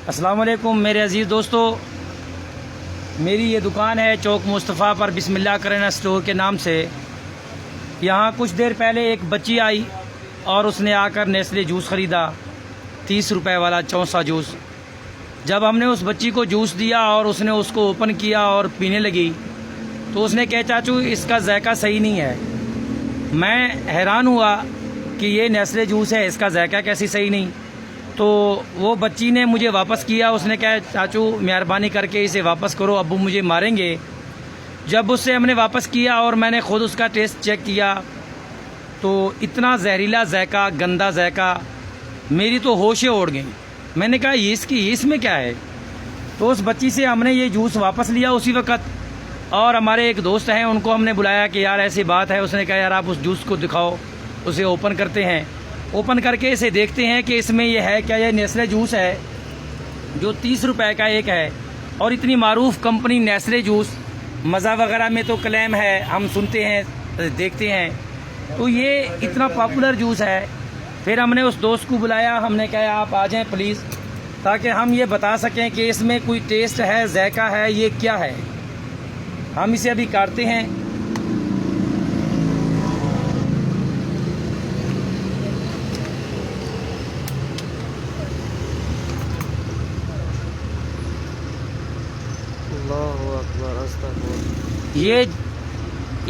अस्सलाम वालेकुम मेरे अज़ीज़ दोस्तों, मेरी ये दुकान है चौक मुस्तफ़ा पर बिस्मिल्लाह किराना स्टोर के नाम से। यहाँ कुछ देर पहले एक बच्ची आई और उसने आकर नेस्ले जूस ख़रीदा, 30 रुपए वाला चौंसा जूस। जब हमने उस बच्ची को जूस दिया और उसने उसको ओपन किया और पीने लगी तो उसने कहा चाचू इसका जायका सही नहीं है। मैं हैरान हुआ कि ये नेस्ले जूस है, इसका जायका कैसी सही नहीं। तो वो बच्ची ने मुझे वापस किया, उसने कहा चाचू मेहरबानी करके इसे वापस करो, अब्बू मुझे मारेंगे। जब उससे हमने वापस किया और मैंने ख़ुद उसका टेस्ट चेक किया तो इतना जहरीला जायका, गंदा जायका, मेरी तो होशें उड़ गई। मैंने कहा इसमें क्या है। तो उस बच्ची से हमने ये जूस वापस लिया उसी वक्त, और हमारे एक दोस्त हैं उनको हमने बुलाया कि यार ऐसी बात है। उसने कहा यार आप उस जूस को दिखाओ, उसे ओपन करते हैं। ओपन करके इसे देखते हैं कि इसमें ये है क्या। ये नेस्ले जूस है जो 30 रुपए का एक है, और इतनी मारूफ कंपनी नेस्ले जूस, मज़ा वगैरह में तो क्लेम है, हम सुनते हैं देखते हैं, तो ये इतना पॉपुलर जूस है। फिर हमने उस दोस्त को बुलाया, हमने कहा आप आ जाएं प्लीज़, ताकि हम ये बता सकें कि इसमें कोई टेस्ट है, जायका है, ये क्या है। हम इसे अभी काटते हैं। अल्लाहु अकबर, अस्तगफुरुल्लाह।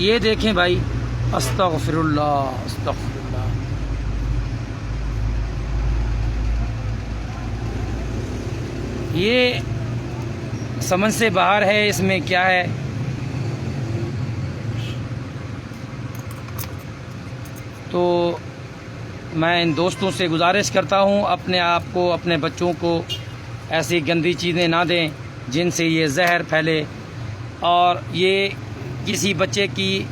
ये देखें भाई, अस्तगफिरुल्लाह अस्तगफिरुल्लाह। ये समझ से बाहर है, इसमें क्या है। तो मैं इन दोस्तों से गुजारिश करता हूँ अपने आप को, अपने बच्चों को ऐसी गंदी चीज़ें ना दें जिनसे ये जहर फैले और ये किसी बच्चे की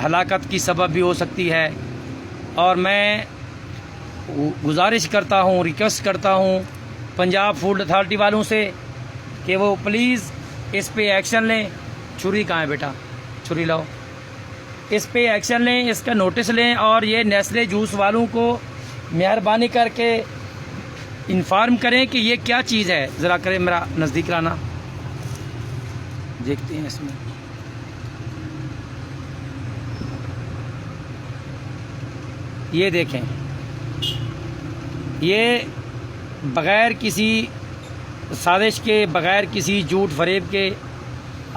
हलाकत की सबब भी हो सकती है। और मैं गुजारिश करता हूँ, रिक्वेस्ट करता हूँ पंजाब फूड अथॉरिटी वालों से कि वो प्लीज़ इस पे एक्शन लें। छुरी कहाँ है बेटा, छुरी लाओ। इस पे एक्शन लें, इसका नोटिस लें, और ये नेस्ले जूस वालों को मेहरबानी करके इन्फॉर्म करें कि ये क्या चीज़ है। ज़रा करें मेरा नज़दीक लाना, देखते हैं इसमें। ये देखें, ये बग़ैर किसी साजिश के, बग़ैर किसी झूठ फरेब के,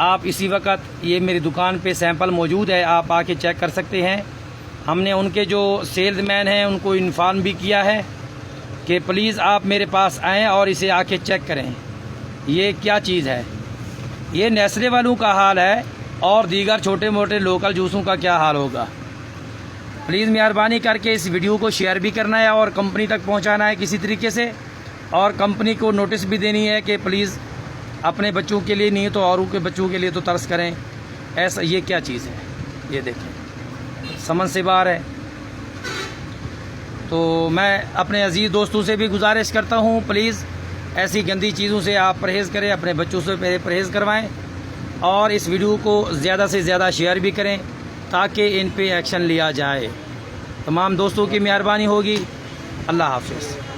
आप इसी वक्त ये मेरी दुकान पे सैंपल मौजूद है, आप आके चेक कर सकते हैं। हमने उनके जो सेल्समैन हैं उनको इन्फॉर्म भी किया है कि प्लीज़ आप मेरे पास आएँ और इसे आके चेक करें ये क्या चीज़ है। ये नेस्ले वालों का हाल है, और दीगर छोटे मोटे लोकल जूसों का क्या हाल होगा। प्लीज़ मेहरबानी करके इस वीडियो को शेयर भी करना है और कंपनी तक पहुंचाना है किसी तरीके से, और कंपनी को नोटिस भी देनी है कि प्लीज़ अपने बच्चों के लिए नहीं तो औरों के बच्चों के लिए तो तरस करें। ऐसा ये क्या चीज़ है, ये देखें, समझ से बाहर है। तो मैं अपने अजीज़ दोस्तों से भी गुजारिश करता हूँ प्लीज़ ऐसी गंदी चीज़ों से आप परहेज़ करें, अपने बच्चों से परहेज़ करवाएं, और इस वीडियो को ज़्यादा से ज़्यादा शेयर भी करें ताकि इन पे एक्शन लिया जाए। तमाम दोस्तों की मेहरबानी होगी। अल्लाह हाफ़िज़।